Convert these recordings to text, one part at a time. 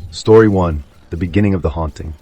Story 1. The beginning of the haunting.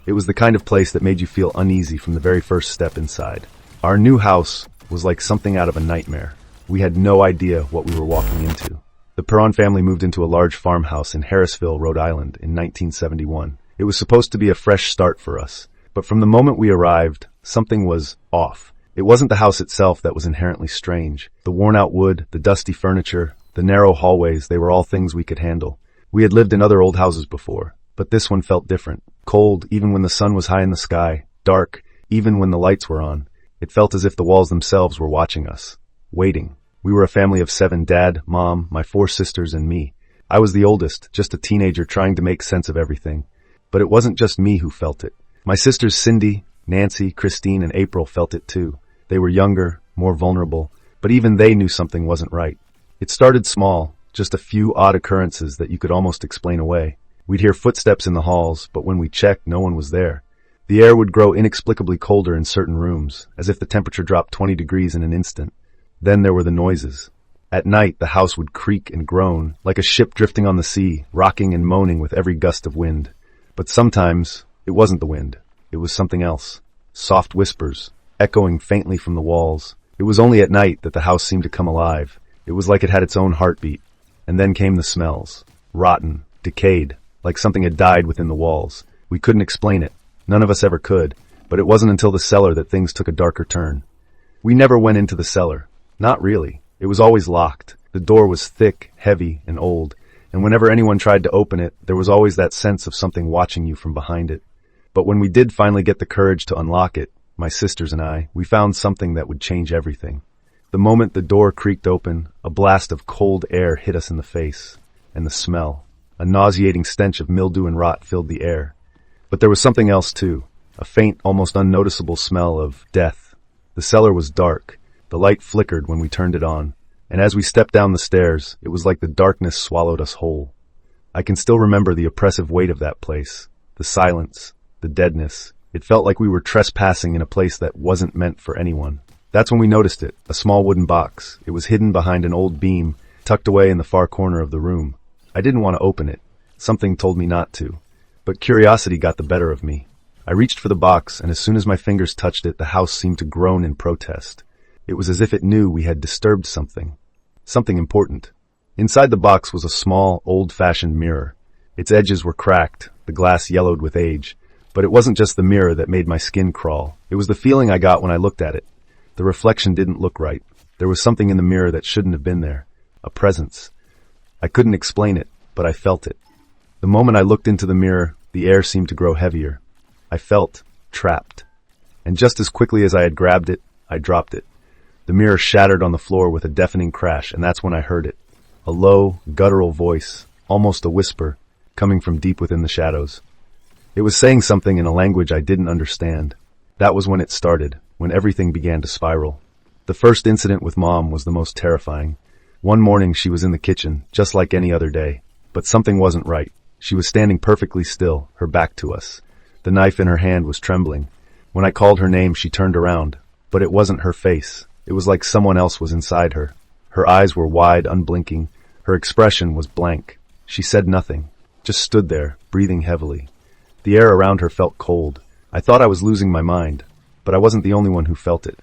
It was the kind of place that made you feel uneasy from the very first step inside. Our new house was like something out of a nightmare. We had no idea what we were walking into. The Perron family moved into a large farmhouse in Harrisville, Rhode Island in 1971. It was supposed to be a fresh start for us, but from the moment we arrived, something was off. It wasn't the house itself that was inherently strange. The worn-out wood, the dusty furniture, the narrow hallways, they were all things we could handle. We had lived in other old houses before, but this one felt different. Cold, even when the sun was high in the sky. Dark, even when the lights were on. It felt as if the walls themselves were watching us. Waiting. We were a family of 7, Dad, Mom, my 4 sisters, and me. I was the oldest, just a teenager trying to make sense of everything. But it wasn't just me who felt it. My sisters Cindy, Nancy, Christine, and April felt it too. They were younger, more vulnerable, but even they knew something wasn't right. It started small, just a few odd occurrences that you could almost explain away. We'd hear footsteps in the halls, but when we checked, no one was there. The air would grow inexplicably colder in certain rooms, as if the temperature dropped 20 degrees in an instant. Then there were the noises. At night, the house would creak and groan, like a ship drifting on the sea, rocking and moaning with every gust of wind. But sometimes, it wasn't the wind. It was something else. Soft whispers, echoing faintly from the walls. It was only at night that the house seemed to come alive. It was like it had its own heartbeat. And then came the smells. Rotten, decayed, like something had died within the walls. We couldn't explain it. None of us ever could. But it wasn't until the cellar that things took a darker turn. We never went into the cellar. Not really. It was always locked. The door was thick, heavy, and old. And whenever anyone tried to open it, there was always that sense of something watching you from behind it. But when we did finally get the courage to unlock it, my sisters and I, we found something that would change everything. The moment the door creaked open, a blast of cold air hit us in the face. And the smell. A nauseating stench of mildew and rot filled the air. But there was something else too. A faint, almost unnoticeable smell of death. The cellar was dark. The light flickered when we turned it on. And as we stepped down the stairs, it was like the darkness swallowed us whole. I can still remember the oppressive weight of that place. The silence. The deadness. It felt like we were trespassing in a place that wasn't meant for anyone. That's when we noticed it, a small wooden box. It was hidden behind an old beam, tucked away in the far corner of the room. I didn't want to open it. Something told me not to. But curiosity got the better of me. I reached for the box, and as soon as my fingers touched it, the house seemed to groan in protest. It was as if it knew we had disturbed something. Something important. Inside the box was a small, old-fashioned mirror. Its edges were cracked, the glass yellowed with age. But it wasn't just the mirror that made my skin crawl. It was the feeling I got when I looked at it. The reflection didn't look right. There was something in the mirror that shouldn't have been there. A presence. I couldn't explain it, but I felt it. The moment I looked into the mirror, the air seemed to grow heavier. I felt trapped. And just as quickly as I had grabbed it, I dropped it. The mirror shattered on the floor with a deafening crash, and that's when I heard it. A low, guttural voice, almost a whisper, coming from deep within the shadows. It was saying something in a language I didn't understand. That was when it started, when everything began to spiral. The first incident with Mom was the most terrifying. One morning she was in the kitchen, just like any other day. But something wasn't right. She was standing perfectly still, her back to us. The knife in her hand was trembling. When I called her name, she turned around. But it wasn't her face. It was like someone else was inside her. Her eyes were wide, unblinking. Her expression was blank. She said nothing, just stood there, breathing heavily. The air around her felt cold. I thought I was losing my mind, but I wasn't the only one who felt it.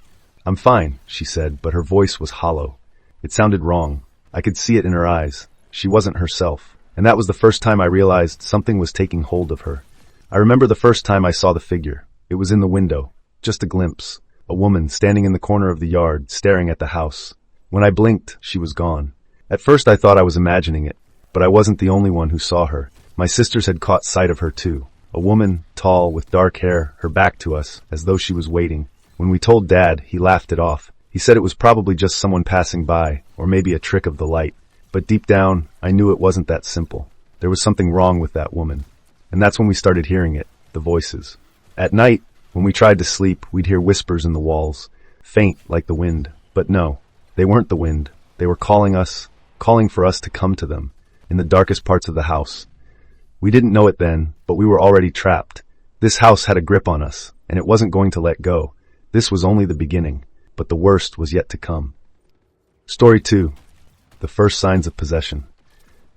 "I'm fine," she said, but her voice was hollow. It sounded wrong. I could see it in her eyes. She wasn't herself. And that was the first time I realized something was taking hold of her. I remember the first time I saw the figure. It was in the window. Just a glimpse. A woman standing in the corner of the yard, staring at the house. When I blinked, she was gone. At first I thought I was imagining it, but I wasn't the only one who saw her. My sisters had caught sight of her too. A woman, tall, with dark hair, her back to us, as though she was waiting. When we told Dad, he laughed it off. He said it was probably just someone passing by, or maybe a trick of the light. But deep down, I knew it wasn't that simple. There was something wrong with that woman. And that's when we started hearing it, the voices. At night, when we tried to sleep, we'd hear whispers in the walls, faint like the wind. But no, they weren't the wind. They were calling us, calling for us to come to them, in the darkest parts of the house. We didn't know it then, but we were already trapped. This house had a grip on us, and it wasn't going to let go. This was only the beginning, but the worst was yet to come. Story 2. The first signs of possession.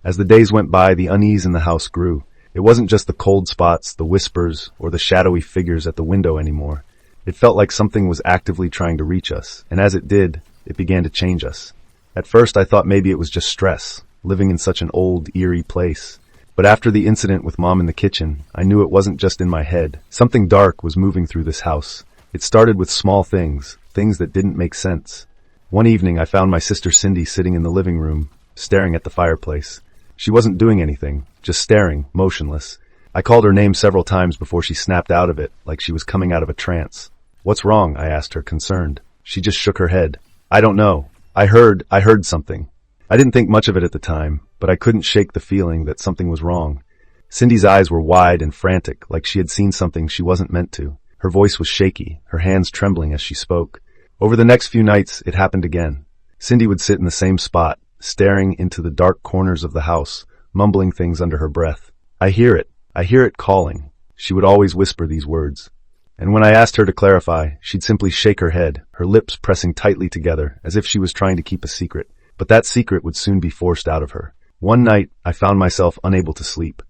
As the days went by, the unease in the house grew. It wasn't just the cold spots, the whispers, or the shadowy figures at the window anymore. It felt like something was actively trying to reach us, and as it did, it began to change us. At first I thought maybe it was just stress, living in such an old, eerie place. But after the incident with Mom in the kitchen, I knew it wasn't just in my head. Something dark was moving through this house. It started with small things that didn't make sense. One evening I found my sister Cindy sitting in the living room, staring at the fireplace. She wasn't doing anything, just staring, motionless. I called her name several times before she snapped out of it, like she was coming out of a trance. "What's wrong?" I asked her, concerned. She just shook her head. "I don't know. I heard something." I didn't think much of it at the time, but I couldn't shake the feeling that something was wrong. Cindy's eyes were wide and frantic, like she had seen something she wasn't meant to. Her voice was shaky, her hands trembling as she spoke. Over the next few nights, it happened again. Cindy would sit in the same spot, staring into the dark corners of the house, mumbling things under her breath. I hear it calling." She would always whisper these words. And when I asked her to clarify, she'd simply shake her head, her lips pressing tightly together, as if she was trying to keep a secret. But that secret would soon be forced out of her. One night, I found myself unable to sleep.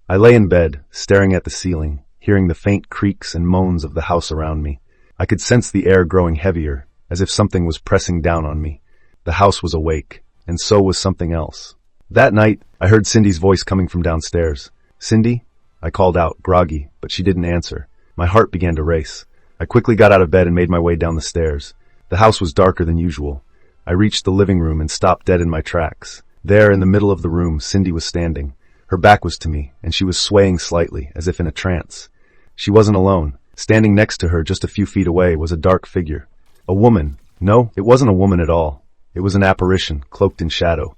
I lay in bed, staring at the ceiling, hearing the faint creaks and moans of the house around me. I could sense the air growing heavier, as if something was pressing down on me. The house was awake, and so was something else. That night, I heard Cindy's voice coming from downstairs. "Cindy?" I called out, groggy, but she didn't answer. My heart began to race. I quickly got out of bed and made my way down the stairs. The house was darker than usual. I reached the living room and stopped dead in my tracks. There, in the middle of the room, Cindy was standing. Her back was to me, and she was swaying slightly, as if in a trance. She wasn't alone. Standing next to her, just a few feet away, was a dark figure. A woman. No, it wasn't a woman at all. It was an apparition, cloaked in shadow.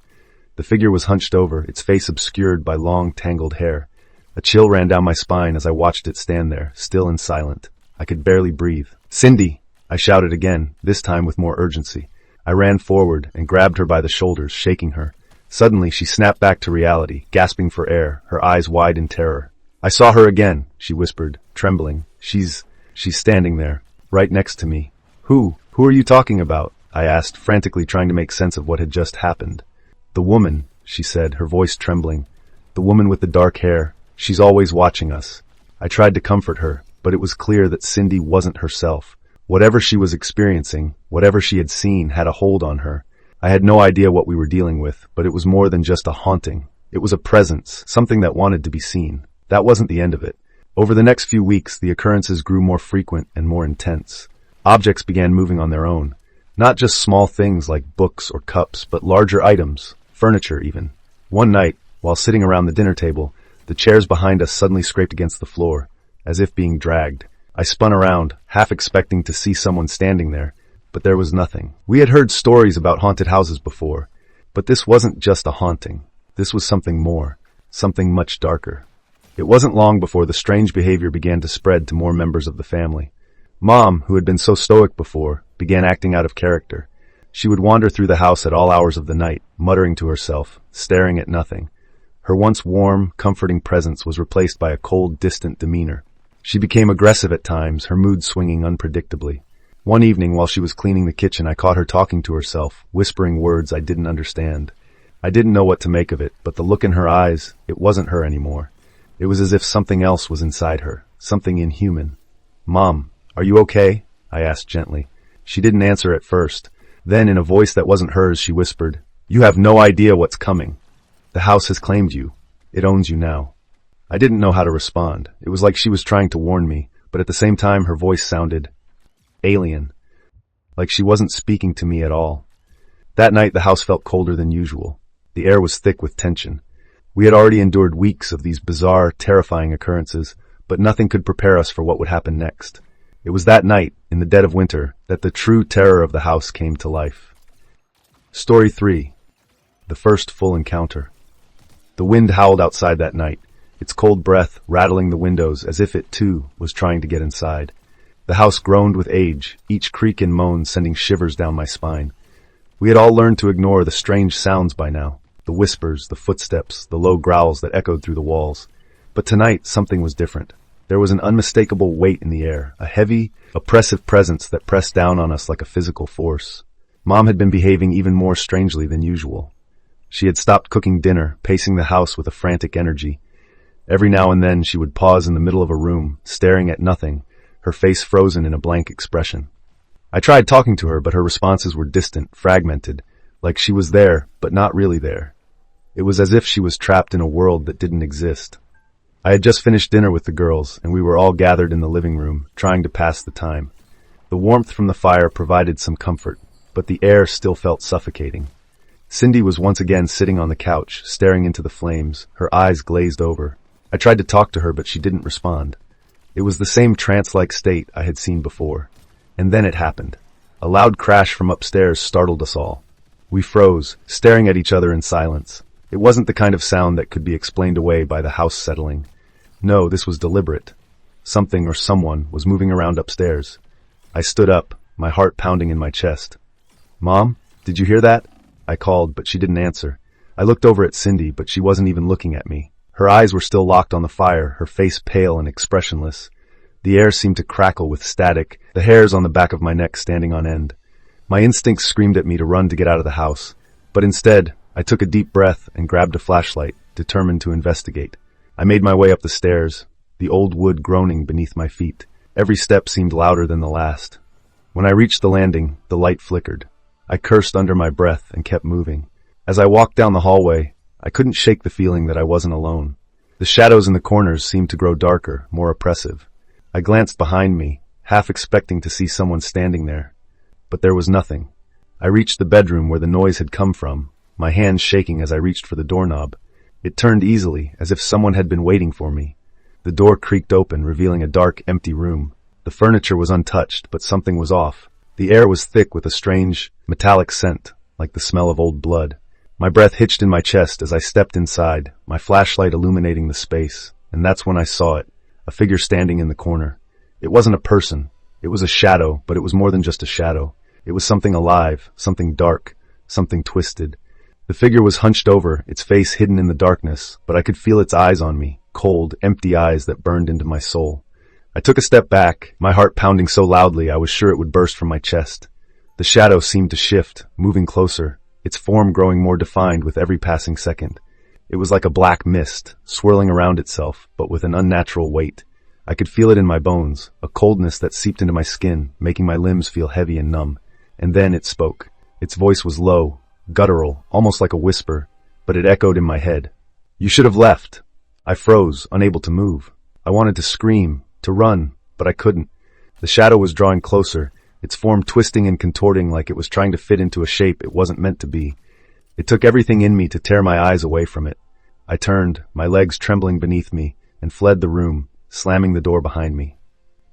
The figure was hunched over, its face obscured by long, tangled hair. A chill ran down my spine as I watched it stand there, still and silent. I could barely breathe. "Cindy!" I shouted again, this time with more urgency. I ran forward and grabbed her by the shoulders, shaking her. Suddenly, she snapped back to reality, gasping for air, her eyes wide in terror. "I saw her again," she whispered, trembling. She's standing there, right next to me." Who are you talking about?" I asked, frantically trying to make sense of what had just happened. "The woman," she said, her voice trembling. "The woman with the dark hair. She's always watching us." I tried to comfort her, but it was clear that Cindy wasn't herself. Whatever she was experiencing, whatever she had seen, had a hold on her. I had no idea what we were dealing with, but it was more than just a haunting. It was a presence, something that wanted to be seen. That wasn't the end of it. Over the next few weeks, the occurrences grew more frequent and more intense. Objects began moving on their own. Not just small things like books or cups, but larger items, furniture even. One night, while sitting around the dinner table, the chairs behind us suddenly scraped against the floor, as if being dragged. I spun around, half expecting to see someone standing there, but there was nothing. We had heard stories about haunted houses before, but this wasn't just a haunting. This was something more, something much darker. It wasn't long before the strange behavior began to spread to more members of the family. Mom, who had been so stoic before, began acting out of character. She would wander through the house at all hours of the night, muttering to herself, staring at nothing. Her once warm, comforting presence was replaced by a cold, distant demeanor. She became aggressive at times, her mood swinging unpredictably. One evening, while she was cleaning the kitchen, I caught her talking to herself, whispering words I didn't understand. I didn't know what to make of it, but the look in her eyes, it wasn't her anymore. It was as if something else was inside her, something inhuman. "Mom, are you okay?" I asked gently. She didn't answer at first. Then, in a voice that wasn't hers, she whispered, "You have no idea what's coming. The house has claimed you. It owns you now." I didn't know how to respond. It was like she was trying to warn me, but at the same time her voice sounded alien, like she wasn't speaking to me at all. That night the house felt colder than usual. The air was thick with tension. We had already endured weeks of these bizarre, terrifying occurrences, but nothing could prepare us for what would happen next. It was that night, in the dead of winter, that the true terror of the house came to life. Story 3. The First Full Encounter. The wind howled outside that night, its cold breath rattling the windows as if it, too, was trying to get inside. The house groaned with age, each creak and moan sending shivers down my spine. We had all learned to ignore the strange sounds by now, the whispers, the footsteps, the low growls that echoed through the walls. But tonight, something was different. There was an unmistakable weight in the air, a heavy, oppressive presence that pressed down on us like a physical force. Mom had been behaving even more strangely than usual. She had stopped cooking dinner, pacing the house with a frantic energy. Every now and then she would pause in the middle of a room, staring at nothing, her face frozen in a blank expression. I tried talking to her, but her responses were distant, fragmented, like she was there, but not really there. It was as if she was trapped in a world that didn't exist. I had just finished dinner with the girls, and we were all gathered in the living room, trying to pass the time. The warmth from the fire provided some comfort, but the air still felt suffocating. Cindy was once again sitting on the couch, staring into the flames, her eyes glazed over. I tried to talk to her, but she didn't respond. It was the same trance-like state I had seen before. And then it happened. A loud crash from upstairs startled us all. We froze, staring at each other in silence. It wasn't the kind of sound that could be explained away by the house settling. No, this was deliberate. Something or someone was moving around upstairs. I stood up, my heart pounding in my chest. "Mom, did you hear that?" I called, but she didn't answer. I looked over at Cindy, but she wasn't even looking at me. Her eyes were still locked on the fire, her face pale and expressionless. The air seemed to crackle with static, the hairs on the back of my neck standing on end. My instincts screamed at me to run to get out of the house, but instead, I took a deep breath and grabbed a flashlight, determined to investigate. I made my way up the stairs, the old wood groaning beneath my feet. Every step seemed louder than the last. When I reached the landing, the light flickered. I cursed under my breath and kept moving. As I walked down the hallway, I couldn't shake the feeling that I wasn't alone. The shadows in the corners seemed to grow darker, more oppressive. I glanced behind me, half expecting to see someone standing there. But there was nothing. I reached the bedroom where the noise had come from, my hands shaking as I reached for the doorknob. It turned easily, as if someone had been waiting for me. The door creaked open, revealing a dark, empty room. The furniture was untouched, but something was off. The air was thick with a strange, metallic scent, like the smell of old blood. My breath hitched in my chest as I stepped inside, my flashlight illuminating the space, and that's when I saw it, a figure standing in the corner. It wasn't a person. It was a shadow, but it was more than just a shadow. It was something alive, something dark, something twisted. The figure was hunched over, its face hidden in the darkness, but I could feel its eyes on me, cold, empty eyes that burned into my soul. I took a step back, my heart pounding so loudly I was sure it would burst from my chest. The shadow seemed to shift, moving closer, its form growing more defined with every passing second. It was like a black mist, swirling around itself, but with an unnatural weight. I could feel it in my bones, a coldness that seeped into my skin, making my limbs feel heavy and numb. And then it spoke. Its voice was low, guttural, almost like a whisper, but it echoed in my head. "You should have left." I froze, unable to move. I wanted to scream, to run, but I couldn't. The shadow was drawing closer, its form twisting and contorting like it was trying to fit into a shape it wasn't meant to be. It took everything in me to tear my eyes away from it. I turned, my legs trembling beneath me, and fled the room, slamming the door behind me.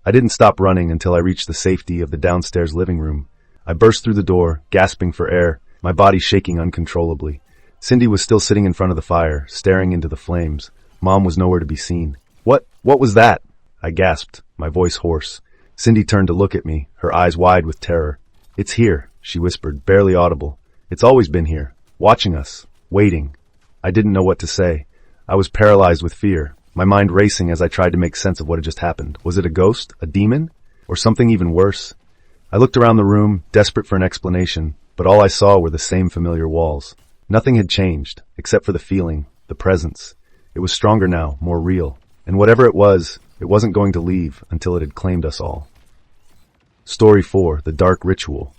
I didn't stop running until I reached the safety of the downstairs living room. I burst through the door, gasping for air, my body shaking uncontrollably. Cindy was still sitting in front of the fire, staring into the flames. Mom was nowhere to be seen. What was that?" I gasped, my voice hoarse. Cindy turned to look at me, her eyes wide with terror. "It's here," she whispered, barely audible. "It's always been here, watching us, waiting." I didn't know what to say. I was paralyzed with fear, my mind racing as I tried to make sense of what had just happened. Was it a ghost, a demon, or something even worse? I looked around the room, desperate for an explanation, but all I saw were the same familiar walls. Nothing had changed, except for the feeling, the presence. It was stronger now, more real. And whatever it wasn't going to leave until it had claimed us all. Story 4, The Dark Ritual.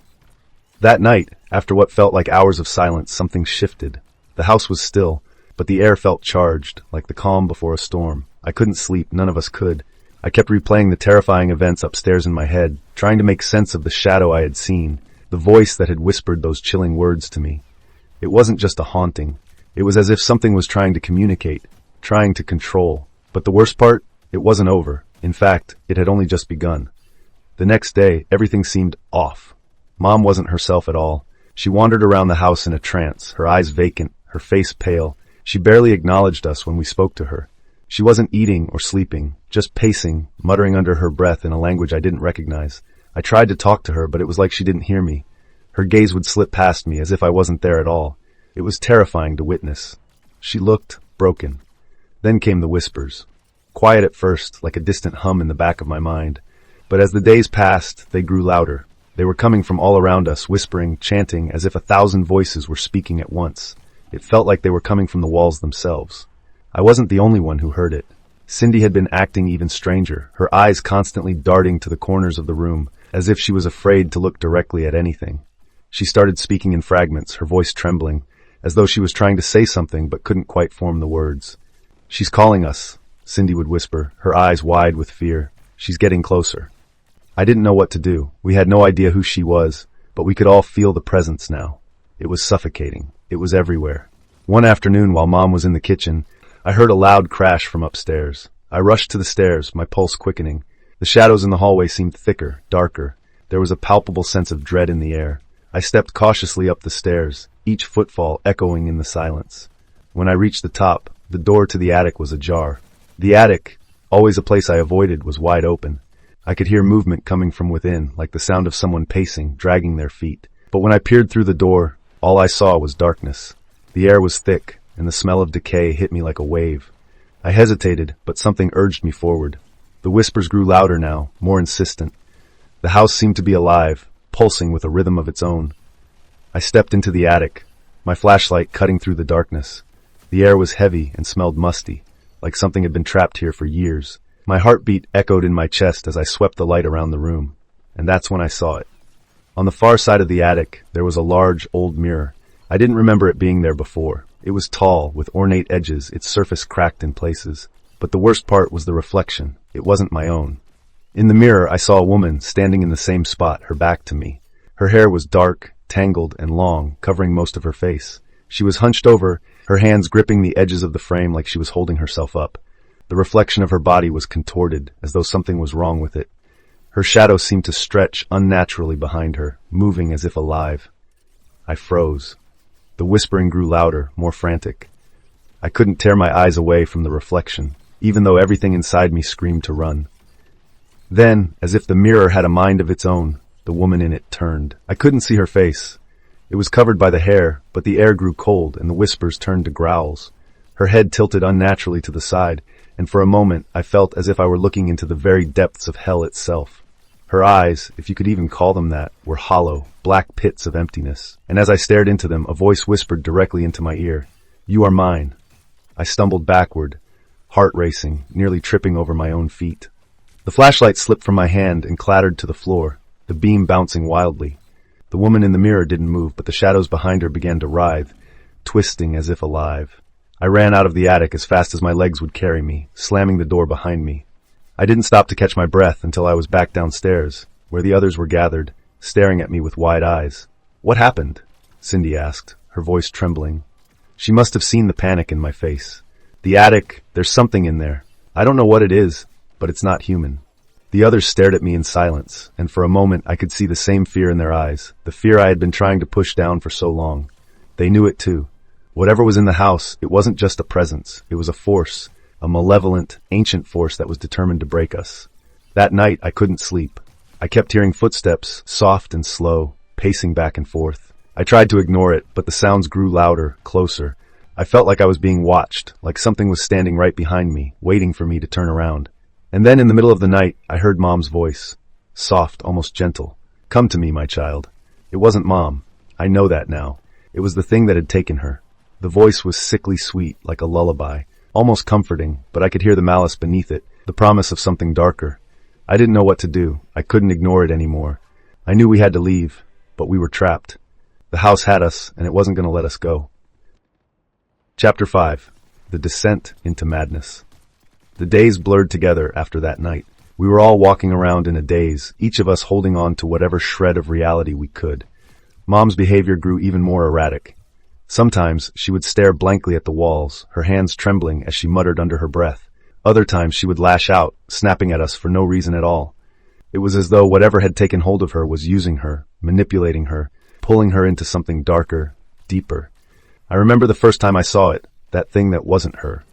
That night, after what felt like hours of silence, something shifted. The house was still, but the air felt charged, like the calm before a storm. I couldn't sleep, none of us could. I kept replaying the terrifying events upstairs in my head, trying to make sense of the shadow I had seen, the voice that had whispered those chilling words to me. It wasn't just a haunting. It was as if something was trying to communicate, trying to control. But the worst part? It wasn't over. In fact, it had only just begun. The next day, everything seemed off. Mom wasn't herself at all. She wandered around the house in a trance, her eyes vacant, her face pale. She barely acknowledged us when we spoke to her. She wasn't eating or sleeping, just pacing, muttering under her breath in a language I didn't recognize. I tried to talk to her, but it was like she didn't hear me. Her gaze would slip past me as if I wasn't there at all. It was terrifying to witness. She looked broken. Then came the whispers. Quiet at first, like a distant hum in the back of my mind. But as the days passed, they grew louder. They were coming from all around us, whispering, chanting, as if 1,000 voices were speaking at once. It felt like they were coming from the walls themselves. I wasn't the only one who heard it. Cindy had been acting even stranger, her eyes constantly darting to the corners of the room, as if she was afraid to look directly at anything. She started speaking in fragments, her voice trembling, as though she was trying to say something but couldn't quite form the words. "She's calling us," Cindy would whisper, her eyes wide with fear. "She's getting closer." I didn't know what to do. We had no idea who she was, but we could all feel the presence now. It was suffocating. It was everywhere. One afternoon, while Mom was in the kitchen, I heard a loud crash from upstairs. I rushed to the stairs, my pulse quickening. The shadows in the hallway seemed thicker, darker. There was a palpable sense of dread in the air. I stepped cautiously up the stairs, each footfall echoing in the silence. When I reached the top, the door to the attic was ajar. The attic, always a place I avoided, was wide open. I could hear movement coming from within, like the sound of someone pacing, dragging their feet. But when I peered through the door, all I saw was darkness. The air was thick, and the smell of decay hit me like a wave. I hesitated, but something urged me forward. The whispers grew louder now, more insistent. The house seemed to be alive, pulsing with a rhythm of its own. I stepped into the attic, my flashlight cutting through the darkness. The air was heavy and smelled musty, like something had been trapped here for years. My heartbeat echoed in my chest as I swept the light around the room, and that's when I saw it. On the far side of the attic, there was a large, old mirror. I didn't remember it being there before. It was tall, with ornate edges, its surface cracked in places. But the worst part was the reflection. It wasn't my own. In the mirror, I saw a woman standing in the same spot, her back to me. Her hair was dark, tangled, and long, covering most of her face. She was hunched over, her hands gripping the edges of the frame like she was holding herself up. The reflection of her body was contorted, as though something was wrong with it. Her shadow seemed to stretch unnaturally behind her, moving as if alive. I froze. The whispering grew louder, more frantic. I couldn't tear my eyes away from the reflection, even though everything inside me screamed to run. Then, as if the mirror had a mind of its own, the woman in it turned. I couldn't see her face. It was covered by the hair, but the air grew cold and the whispers turned to growls. Her head tilted unnaturally to the side, and for a moment I felt as if I were looking into the very depths of hell itself. Her eyes, if you could even call them that, were hollow, black pits of emptiness. And as I stared into them, a voice whispered directly into my ear, "You are mine." I stumbled backward, heart racing, nearly tripping over my own feet. The flashlight slipped from my hand and clattered to the floor, the beam bouncing wildly. The woman in the mirror didn't move, but the shadows behind her began to writhe, twisting as if alive. I ran out of the attic as fast as my legs would carry me, slamming the door behind me. I didn't stop to catch my breath until I was back downstairs, where the others were gathered, staring at me with wide eyes. "What happened?" Cindy asked, her voice trembling. She must have seen the panic in my face. "The attic, there's something in there. I don't know what it is, but it's not human." The others stared at me in silence, and for a moment I could see the same fear in their eyes, the fear I had been trying to push down for so long. They knew it too. Whatever was in the house, it wasn't just a presence, it was a force, a malevolent, ancient force that was determined to break us. That night I couldn't sleep. I kept hearing footsteps, soft and slow, pacing back and forth. I tried to ignore it, but the sounds grew louder, closer. I felt like I was being watched, like something was standing right behind me, waiting for me to turn around. And then in the middle of the night, I heard Mom's voice. Soft, almost gentle. "Come to me, my child." It wasn't Mom. I know that now. It was the thing that had taken her. The voice was sickly sweet, like a lullaby, almost comforting, but I could hear the malice beneath it, the promise of something darker. I didn't know what to do. I couldn't ignore it anymore. I knew we had to leave, but we were trapped. The house had us, and it wasn't going to let us go. Chapter 5. The Descent into Madness. The days blurred together after that night. We were all walking around in a daze, each of us holding on to whatever shred of reality we could. Mom's behavior grew even more erratic. Sometimes she would stare blankly at the walls, her hands trembling as she muttered under her breath. Other times she would lash out, snapping at us for no reason at all. It was as though whatever had taken hold of her was using her, manipulating her, pulling her into something darker, deeper. I remember the first time I saw it, that thing that wasn't her.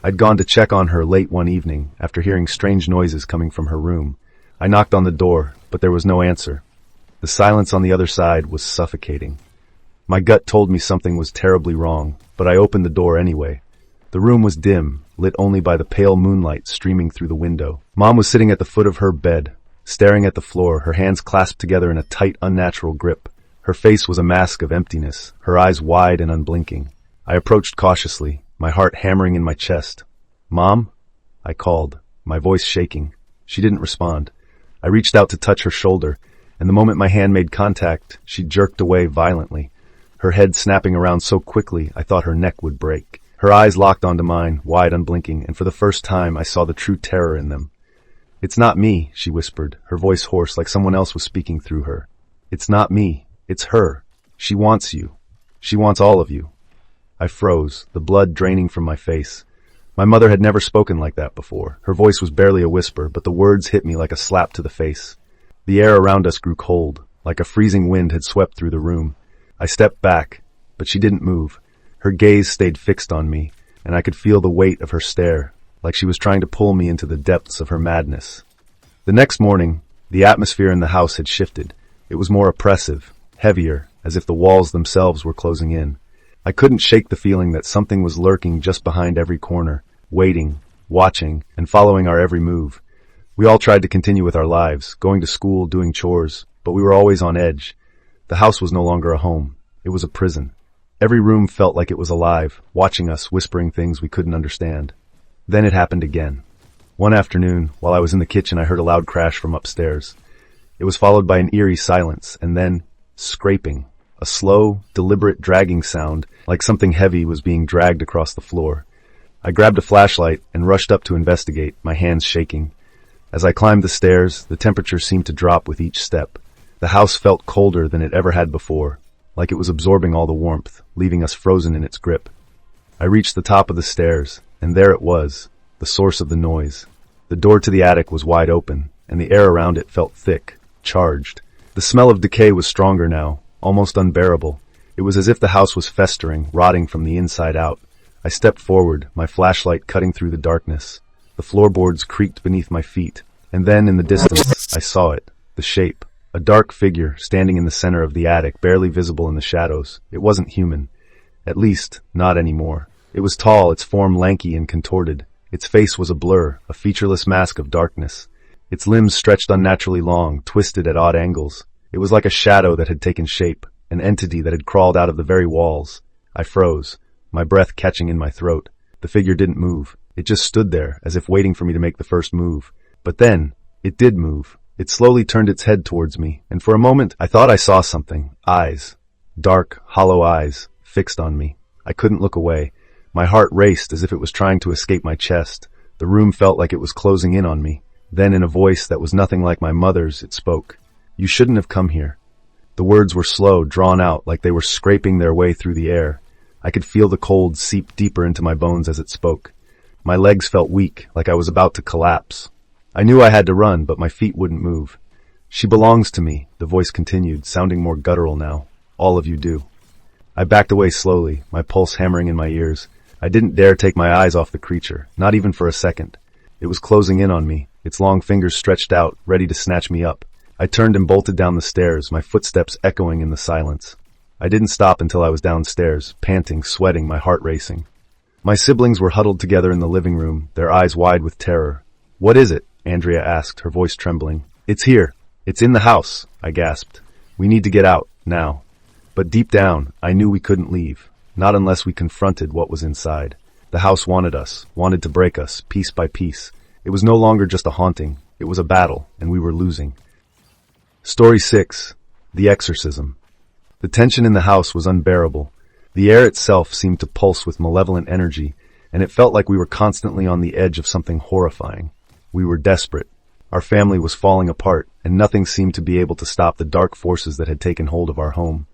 I'd gone to check on her late one evening, after hearing strange noises coming from her room. I knocked on the door, but there was no answer. The silence on the other side was suffocating. My gut told me something was terribly wrong, but I opened the door anyway. The room was dim, lit only by the pale moonlight streaming through the window. Mom was sitting at the foot of her bed, staring at the floor, her hands clasped together in a tight, unnatural grip. Her face was a mask of emptiness, her eyes wide and unblinking. I approached cautiously, my heart hammering in my chest. "Mom?" I called, my voice shaking. She didn't respond. I reached out to touch her shoulder, and the moment my hand made contact, she jerked away violently, her head snapping around so quickly I thought her neck would break. Her eyes locked onto mine, wide unblinking, and for the first time I saw the true terror in them. "It's not me," she whispered, her voice hoarse like someone else was speaking through her. "It's not me. It's her. She wants you. She wants all of you." I froze, the blood draining from my face. My mother had never spoken like that before. Her voice was barely a whisper, but the words hit me like a slap to the face. The air around us grew cold, like a freezing wind had swept through the room. I stepped back, but she didn't move. Her gaze stayed fixed on me, and I could feel the weight of her stare, like she was trying to pull me into the depths of her madness. The next morning, the atmosphere in the house had shifted. It was more oppressive, heavier, as if the walls themselves were closing in. I couldn't shake the feeling that something was lurking just behind every corner, waiting, watching, and following our every move. We all tried to continue with our lives, going to school, doing chores, but we were always on edge. The house was no longer a home. It was a prison. Every room felt like it was alive, watching us, whispering things we couldn't understand. Then it happened again. One afternoon, while I was in the kitchen, I heard a loud crash from upstairs. It was followed by an eerie silence, and then scraping. A slow, deliberate dragging sound, like something heavy was being dragged across the floor. I grabbed a flashlight and rushed up to investigate, my hands shaking. As I climbed the stairs, the temperature seemed to drop with each step. The house felt colder than it ever had before, like it was absorbing all the warmth, leaving us frozen in its grip. I reached the top of the stairs, and there it was, the source of the noise. The door to the attic was wide open, and the air around it felt thick, charged. The smell of decay was stronger now, almost unbearable. It was as if the house was festering, rotting from the inside out. I stepped forward, my flashlight cutting through the darkness. The floorboards creaked beneath my feet, and then in the distance, I saw it, the shape. A dark figure standing in the center of the attic, barely visible in the shadows. It wasn't human. At least, not anymore. It was tall, its form lanky and contorted. Its face was a blur, a featureless mask of darkness. Its limbs stretched unnaturally long, twisted at odd angles. It was like a shadow that had taken shape, an entity that had crawled out of the very walls. I froze, my breath catching in my throat. The figure didn't move. It just stood there, as if waiting for me to make the first move. But then, it did move. It slowly turned its head towards me, and for a moment I thought I saw something. Eyes. Dark, hollow eyes, fixed on me. I couldn't look away. My heart raced as if it was trying to escape my chest. The room felt like it was closing in on me. Then in a voice that was nothing like my mother's, it spoke. "You shouldn't have come here." The words were slow, drawn out, like they were scraping their way through the air. I could feel the cold seep deeper into my bones as it spoke. My legs felt weak, like I was about to collapse. I knew I had to run, but my feet wouldn't move. "She belongs to me," the voice continued, sounding more guttural now. "All of you do." I backed away slowly, my pulse hammering in my ears. I didn't dare take my eyes off the creature, not even for a second. It was closing in on me, its long fingers stretched out, ready to snatch me up. I turned and bolted down the stairs, my footsteps echoing in the silence. I didn't stop until I was downstairs, panting, sweating, my heart racing. My siblings were huddled together in the living room, their eyes wide with terror. "What is it?" Andrea asked, her voice trembling. "It's here. It's in the house," I gasped. "We need to get out, now." But deep down, I knew we couldn't leave, not unless we confronted what was inside. The house wanted us, wanted to break us, piece by piece. It was no longer just a haunting. It was a battle, and we were losing. Story 6. The Exorcism. The tension in the house was unbearable. The air itself seemed to pulse with malevolent energy, and it felt like we were constantly on the edge of something horrifying. We were desperate. Our family was falling apart, and nothing seemed to be able to stop the dark forces that had taken hold of our home.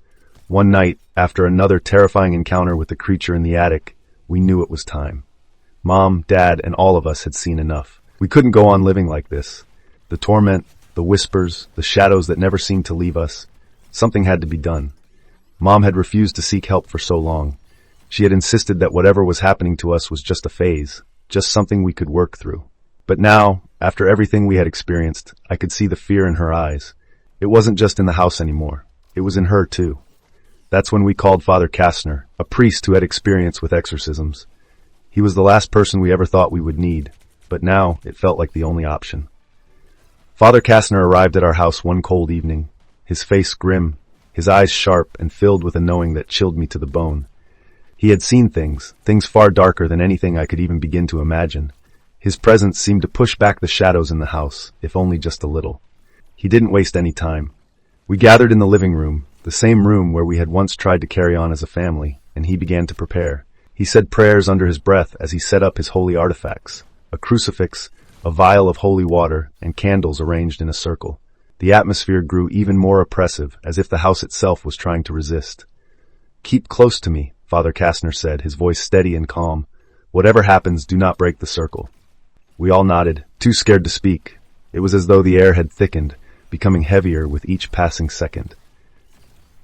One night, after another terrifying encounter with the creature in the attic, we knew it was time. Mom, Dad, and all of us had seen enough. We couldn't go on living like this. The torment, the whispers, the shadows that never seemed to leave us. Something had to be done. Mom had refused to seek help for so long. She had insisted that whatever was happening to us was just a phase, just something we could work through. But now, after everything we had experienced, I could see the fear in her eyes. It wasn't just in the house anymore. It was in her, too. That's when we called Father Kastner, a priest who had experience with exorcisms. He was the last person we ever thought we would need, but now it felt like the only option. Father Kastner arrived at our house one cold evening, his face grim, his eyes sharp and filled with a knowing that chilled me to the bone. He had seen things far darker than anything I could even begin to imagine. His presence seemed to push back the shadows in the house, if only just a little. He didn't waste any time. We gathered in the living room, the same room where we had once tried to carry on as a family, and he began to prepare. He said prayers under his breath as he set up his holy artifacts, a crucifix, a vial of holy water, and candles arranged in a circle. The atmosphere grew even more oppressive, as if the house itself was trying to resist. "Keep close to me," Father Kastner said, his voice steady and calm. "Whatever happens, do not break the circle." We all nodded, too scared to speak. It was as though the air had thickened, becoming heavier with each passing second.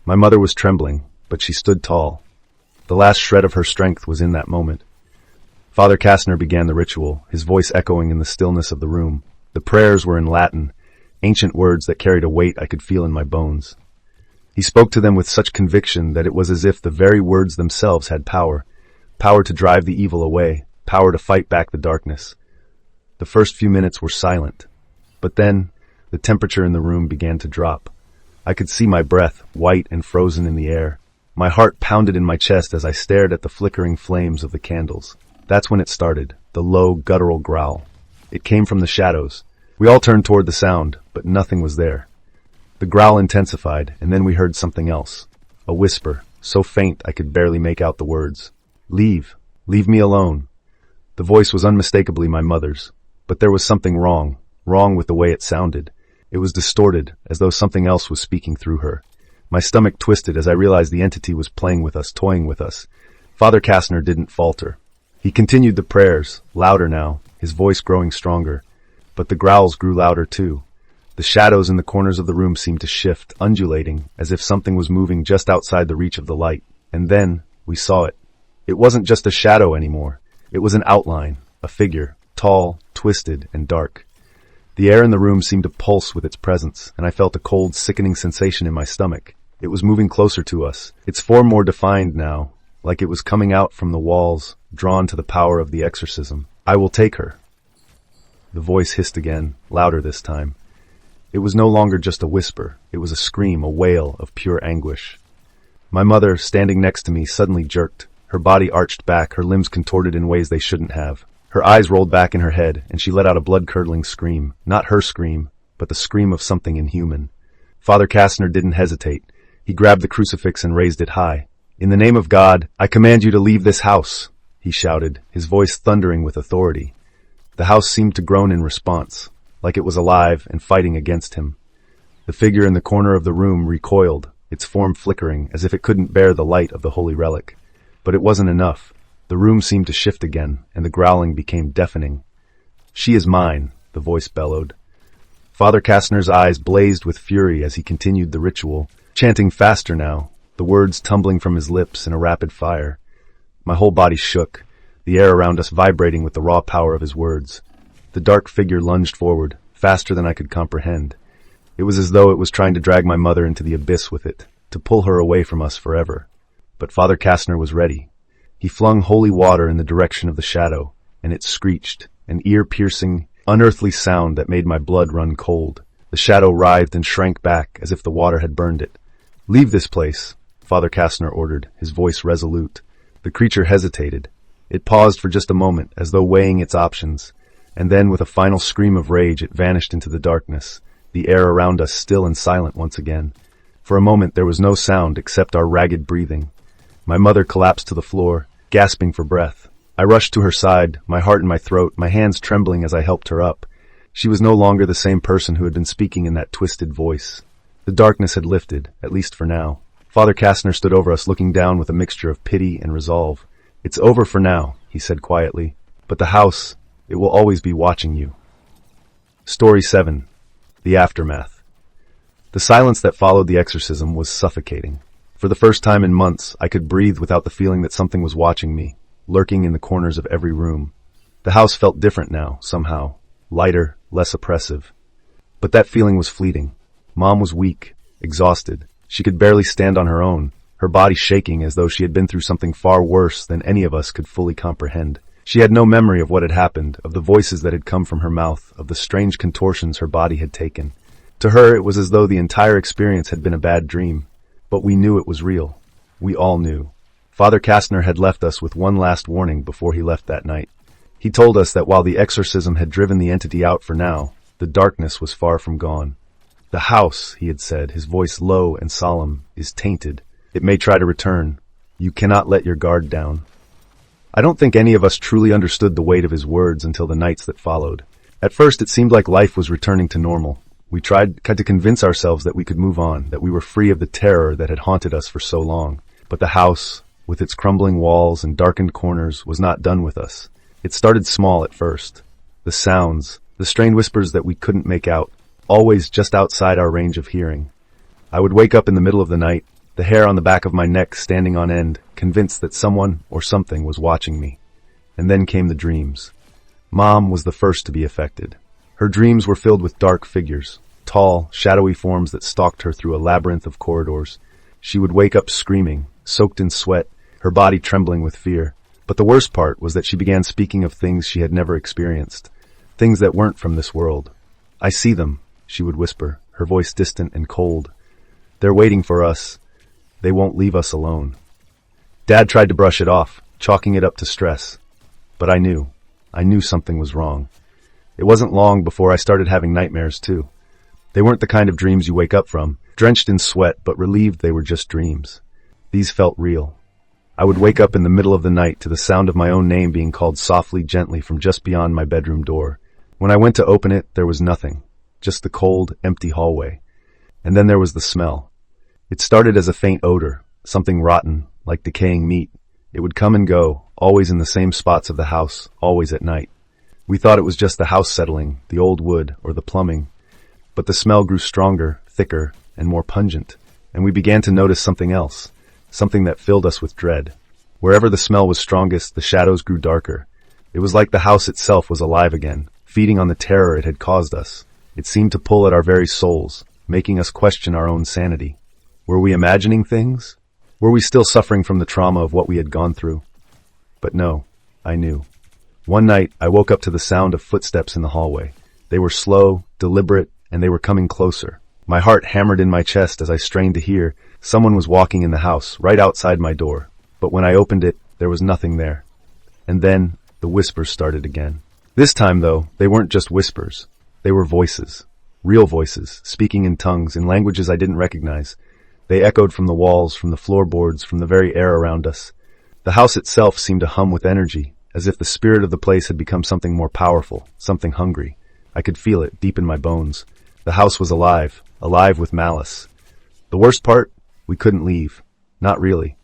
My mother was trembling, but she stood tall. The last shred of her strength was in that moment. Father Kastner began the ritual, his voice echoing in the stillness of the room. The prayers were in Latin, ancient words that carried a weight I could feel in my bones. He spoke to them with such conviction that it was as if the very words themselves had power to drive the evil away, power to fight back the darkness. The first few minutes were silent, but then the temperature in the room began to drop. I could see my breath, white and frozen in the air. My heart pounded in my chest as I stared at the flickering flames of the candles. That's when it started, the low, guttural growl. It came from the shadows. We all turned toward the sound, but nothing was there. The growl intensified, and then we heard something else. A whisper, so faint I could barely make out the words. "Leave. Leave me alone." The voice was unmistakably my mother's, but there was something wrong with the way it sounded. It was distorted, as though something else was speaking through her. My stomach twisted as I realized the entity was playing with us, toying with us. Father Kastner didn't falter. He continued the prayers, louder now, his voice growing stronger. But the growls grew louder too. The shadows in the corners of the room seemed to shift, undulating, as if something was moving just outside the reach of the light. And then, we saw it. It wasn't just a shadow anymore. It was an outline, a figure, tall, twisted, and dark. The air in the room seemed to pulse with its presence, and I felt a cold, sickening sensation in my stomach. It was moving closer to us, its form more defined now, like it was coming out from the walls, drawn to the power of the exorcism. "I will take her." The voice hissed again, louder this time. It was no longer just a whisper. It was a scream, a wail of pure anguish. My mother, standing next to me, suddenly jerked. Her body arched back, her limbs contorted in ways they shouldn't have. Her eyes rolled back in her head, and she let out a blood-curdling scream. Not her scream, but the scream of something inhuman. Father Kastner didn't hesitate. He grabbed the crucifix and raised it high. "In the name of God, I command you to leave this house," he shouted, his voice thundering with authority. The house seemed to groan in response, like it was alive and fighting against him. The figure in the corner of the room recoiled, its form flickering, as if it couldn't bear the light of the holy relic. But it wasn't enough. The room seemed to shift again, and the growling became deafening. "She is mine," the voice bellowed. Father Kastner's eyes blazed with fury as he continued the ritual, chanting faster now, the words tumbling from his lips in a rapid fire. My whole body shook, the air around us vibrating with the raw power of his words. The dark figure lunged forward, faster than I could comprehend. It was as though it was trying to drag my mother into the abyss with it, to pull her away from us forever. But Father Kastner was ready. He flung holy water in the direction of the shadow, and it screeched, an ear-piercing, unearthly sound that made my blood run cold. The shadow writhed and shrank back as if the water had burned it. "Leave this place," Father Kastner ordered, his voice resolute. The creature hesitated. It paused for just a moment, as though weighing its options, and then with a final scream of rage it vanished into the darkness, the air around us still and silent once again. For a moment there was no sound except our ragged breathing. My mother collapsed to the floor, gasping for breath. I rushed to her side, my heart in my throat, my hands trembling as I helped her up. She was no longer the same person who had been speaking in that twisted voice. The darkness had lifted, at least for now. Father Kastner stood over us, looking down with a mixture of pity and resolve. "It's over for now," he said quietly, "but the house, it will always be watching you." Story 7. The Aftermath. The silence that followed the exorcism was suffocating. For the first time in months, I could breathe without the feeling that something was watching me, lurking in the corners of every room. The house felt different now, somehow. Lighter, less oppressive. But that feeling was fleeting. Mom was weak, exhausted. She could barely stand on her own, her body shaking as though she had been through something far worse than any of us could fully comprehend. She had no memory of what had happened, of the voices that had come from her mouth, of the strange contortions her body had taken. To her, it was as though the entire experience had been a bad dream. But we knew it was real. We all knew. Father Kastner had left us with one last warning before he left that night. He told us that while the exorcism had driven the entity out for now, the darkness was far from gone. The house, he had said, his voice low and solemn, is tainted. It may try to return. You cannot let your guard down. I don't think any of us truly understood the weight of his words until the nights that followed. At first, it seemed like life was returning to normal. We tried to convince ourselves that we could move on, that we were free of the terror that had haunted us for so long. But the house, with its crumbling walls and darkened corners, was not done with us. It started small at first. The sounds, the strained whispers that we couldn't make out, always just outside our range of hearing. I would wake up in the middle of the night, the hair on the back of my neck standing on end, convinced that someone or something was watching me. And then came the dreams. Mom was the first to be affected. Her dreams were filled with dark figures, tall, shadowy forms that stalked her through a labyrinth of corridors. She would wake up screaming, soaked in sweat, her body trembling with fear. But the worst part was that she began speaking of things she had never experienced, things that weren't from this world. "I see them," she would whisper, her voice distant and cold. "They're waiting for us. They won't leave us alone." Dad tried to brush it off, chalking it up to stress. But I knew something was wrong. It wasn't long before I started having nightmares too. They weren't the kind of dreams you wake up from, drenched in sweat but relieved they were just dreams. These felt real. I would wake up in the middle of the night to the sound of my own name being called softly, gently from just beyond my bedroom door. When I went to open it, there was nothing, just the cold, empty hallway. And then there was the smell. It started as a faint odor, something rotten, like decaying meat. It would come and go, always in the same spots of the house, always at night. We thought it was just the house settling, the old wood, or the plumbing. But the smell grew stronger, thicker, and more pungent, and we began to notice something else, something that filled us with dread. Wherever the smell was strongest, the shadows grew darker. It was like the house itself was alive again, feeding on the terror it had caused us. It seemed to pull at our very souls, making us question our own sanity. Were we imagining things? Were we still suffering from the trauma of what we had gone through? But no, I knew. One night, I woke up to the sound of footsteps in the hallway. They were slow, deliberate, and they were coming closer. My heart hammered in my chest as I strained to hear. Someone was walking in the house, right outside my door. But when I opened it, there was nothing there. And then, the whispers started again. This time, though, they weren't just whispers. They were voices. Real voices, speaking in tongues, in languages I didn't recognize. They echoed from the walls, from the floorboards, from the very air around us. The house itself seemed to hum with energy, as if the spirit of the place had become something more powerful, something hungry. I could feel it deep in my bones. The house was alive, alive with malice. The worst part? We couldn't leave. Not really.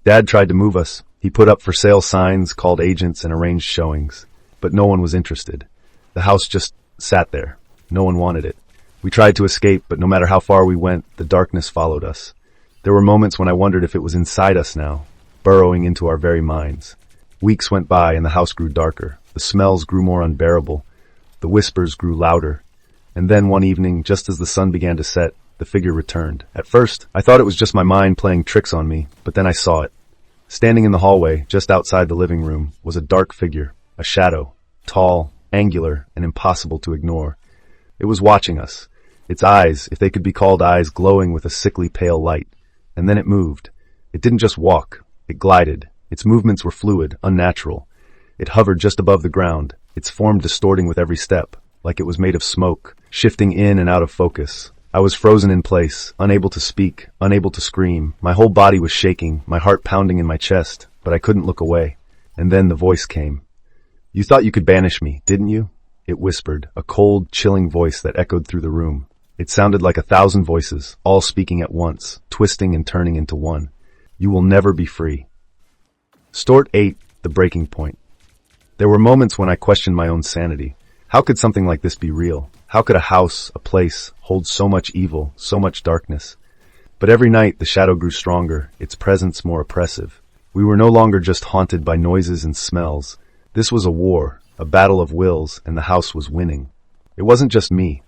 Dad tried to move us. He put up for sale signs, called agents, and arranged showings. But no one was interested. The house just sat there. No one wanted it. We tried to escape, but no matter how far we went, the darkness followed us. There were moments when I wondered if it was inside us now, burrowing into our very minds. Weeks went by and the house grew darker. The smells grew more unbearable. The whispers grew louder. And then one evening, just as the sun began to set, the figure returned. At first, I thought it was just my mind playing tricks on me, but then I saw it. Standing in the hallway, just outside the living room, was a dark figure, a shadow, tall, angular, and impossible to ignore. It was watching us, its eyes, if they could be called eyes, glowing with a sickly pale light. And then it moved. It didn't just walk, it glided. Its movements were fluid, unnatural. It hovered just above the ground, its form distorting with every step, like it was made of smoke, shifting in and out of focus. I was frozen in place, unable to speak, unable to scream. My whole body was shaking, my heart pounding in my chest, but I couldn't look away. And then the voice came. "You thought you could banish me, didn't you?" It whispered, a cold, chilling voice that echoed through the room. It sounded like 1,000 voices, all speaking at once, twisting and turning into one. "You will never be free." Stort 8, the breaking point. There were moments when I questioned my own sanity. How could something like this be real? How could a house, a place, hold so much evil, so much darkness? But every night the shadow grew stronger, its presence more oppressive. We were no longer just haunted by noises and smells. This was a war, a battle of wills, and the house was winning. It wasn't just me.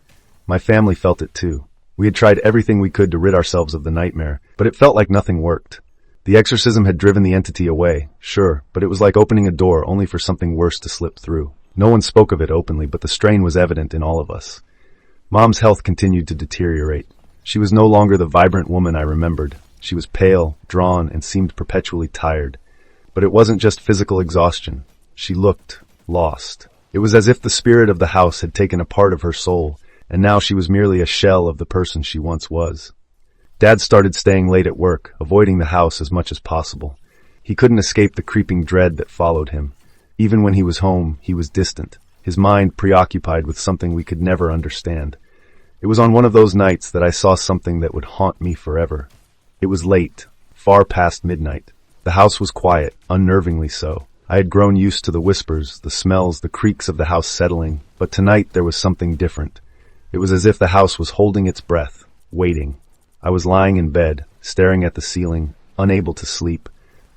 My family felt it too. We had tried everything we could to rid ourselves of the nightmare, but it felt like nothing worked. The exorcism had driven the entity away, sure, but it was like opening a door only for something worse to slip through. No one spoke of it openly, but the strain was evident in all of us. Mom's health continued to deteriorate. She was no longer the vibrant woman I remembered. She was pale, drawn, and seemed perpetually tired. But it wasn't just physical exhaustion. She looked lost. It was as if the spirit of the house had taken a part of her soul, and now she was merely a shell of the person she once was. Dad started staying late at work, avoiding the house as much as possible. He couldn't escape the creeping dread that followed him. Even when he was home, he was distant, his mind preoccupied with something we could never understand. It was on one of those nights that I saw something that would haunt me forever. It was late, far past midnight. The house was quiet, unnervingly so. I had grown used to the whispers, the smells, the creaks of the house settling, but tonight there was something different. It was as if the house was holding its breath, waiting. I was lying in bed, staring at the ceiling, unable to sleep,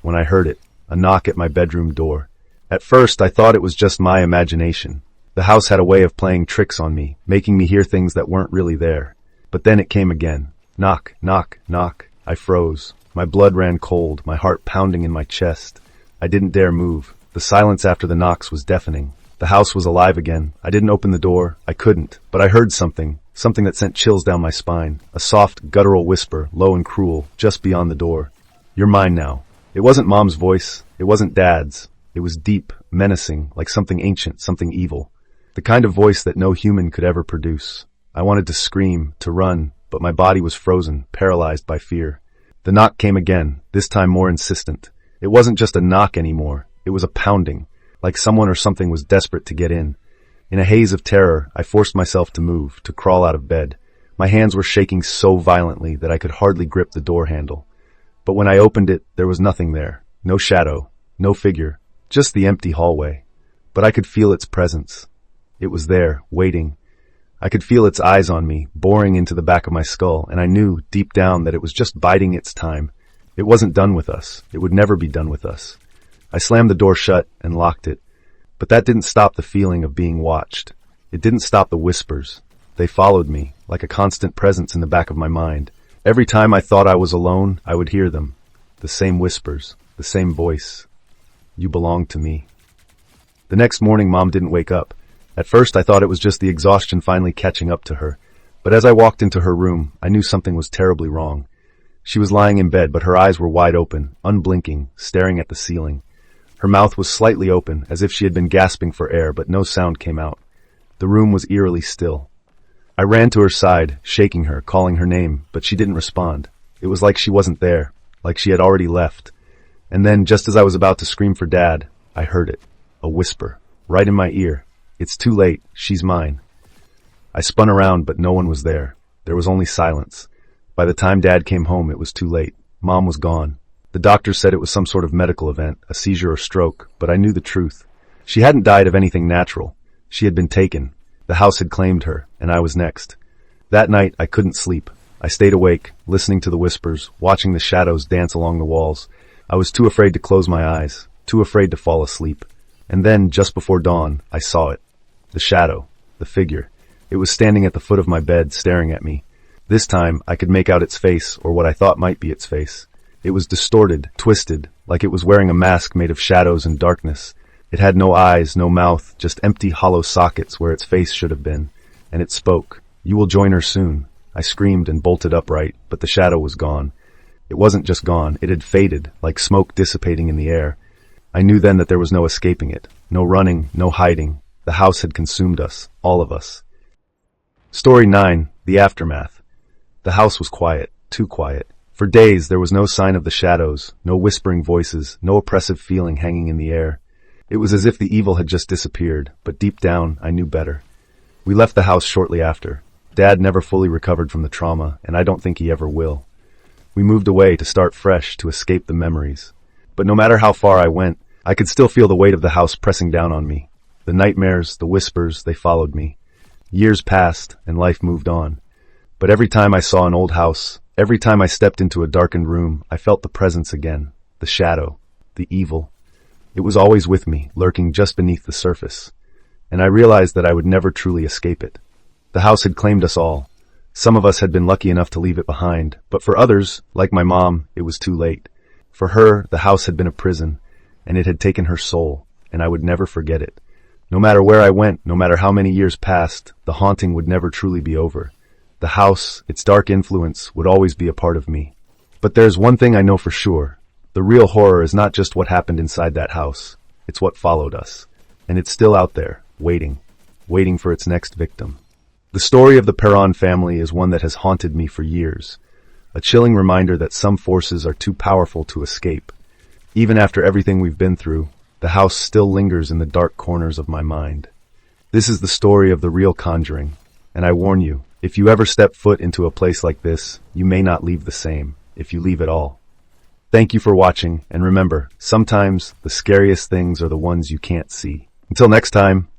when I heard it, a knock at my bedroom door. At first, I thought it was just my imagination. The house had a way of playing tricks on me, making me hear things that weren't really there. But then it came again. Knock, knock, knock. I froze. My blood ran cold, my heart pounding in my chest. I didn't dare move. The silence after the knocks was deafening. The house was alive again. I didn't open the door. I couldn't. But I heard something that sent chills down my spine. A soft, guttural whisper, low and cruel, just beyond the door. You're mine now. It wasn't Mom's voice. It wasn't Dad's. It was deep, menacing, like something ancient, something evil. The kind of voice that no human could ever produce. I wanted to scream, to run, but my body was frozen, paralyzed by fear. The knock came again, this time more insistent. It wasn't just a knock anymore. It was a pounding, like someone or something was desperate to get in. In a haze of terror, I forced myself to move, to crawl out of bed. My hands were shaking so violently that I could hardly grip the door handle. But when I opened it, there was nothing there. No shadow, no figure, just the empty hallway. But I could feel its presence. It was there, waiting. I could feel its eyes on me, boring into the back of my skull, and I knew, deep down, that it was just biding its time. It wasn't done with us. It would never be done with us. I slammed the door shut and locked it. But that didn't stop the feeling of being watched. It didn't stop the whispers. They followed me, like a constant presence in the back of my mind. Every time I thought I was alone, I would hear them. The same whispers, the same voice. You belong to me. The next morning, Mom didn't wake up. At first, I thought it was just the exhaustion finally catching up to her. But as I walked into her room, I knew something was terribly wrong. She was lying in bed, but her eyes were wide open, unblinking, staring at the ceiling. Her mouth was slightly open, as if she had been gasping for air, but no sound came out. The room was eerily still. I ran to her side, shaking her, calling her name, but she didn't respond. It was like she wasn't there, like she had already left. And then, just as I was about to scream for Dad, I heard it. A whisper, right in my ear. It's too late. She's mine. I spun around, but no one was there. There was only silence. By the time Dad came home, it was too late. Mom was gone. The doctors said it was some sort of medical event, a seizure or stroke, but I knew the truth. She hadn't died of anything natural. She had been taken. The house had claimed her, and I was next. That night, I couldn't sleep. I stayed awake, listening to the whispers, watching the shadows dance along the walls. I was too afraid to close my eyes, too afraid to fall asleep. And then, just before dawn, I saw it. The shadow, the figure. It was standing at the foot of my bed, staring at me. This time, I could make out its face, or what I thought might be its face. It was distorted, twisted, like it was wearing a mask made of shadows and darkness. It had no eyes, no mouth, just empty hollow sockets where its face should have been. And it spoke. You will join her soon. I screamed and bolted upright, but the shadow was gone. It wasn't just gone, it had faded, like smoke dissipating in the air. I knew then that there was no escaping it. No running, no hiding. The house had consumed us, all of us. Story 9, The Aftermath. The house was quiet, too quiet. For days, there was no sign of the shadows, no whispering voices, no oppressive feeling hanging in the air. It was as if the evil had just disappeared, but deep down, I knew better. We left the house shortly after. Dad never fully recovered from the trauma, and I don't think he ever will. We moved away to start fresh, to escape the memories. But no matter how far I went, I could still feel the weight of the house pressing down on me. The nightmares, the whispers, they followed me. Years passed, and life moved on. But every time I saw an old house, every time I stepped into a darkened room, I felt the presence again, the shadow, the evil. It was always with me, lurking just beneath the surface. And I realized that I would never truly escape it. The house had claimed us all. Some of us had been lucky enough to leave it behind, but for others, like my mom, it was too late. For her, the house had been a prison, and it had taken her soul, and I would never forget it. No matter where I went, no matter how many years passed, the haunting would never truly be over. The house, its dark influence, would always be a part of me. But there's one thing I know for sure. The real horror is not just what happened inside that house. It's what followed us. And it's still out there, waiting for its next victim. The story of the Perron family is one that has haunted me for years. A chilling reminder that some forces are too powerful to escape. Even after everything we've been through, the house still lingers in the dark corners of my mind. This is the story of the real Conjuring. And I warn you, if you ever step foot into a place like this, you may not leave the same, if you leave at all. Thank you for watching, and remember, sometimes the scariest things are the ones you can't see. Until next time,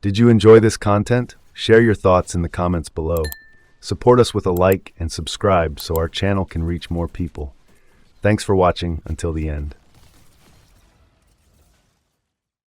did you enjoy this content? Share your thoughts in the comments below. Support us with a like and subscribe so our channel can reach more people. Thanks for watching until the end.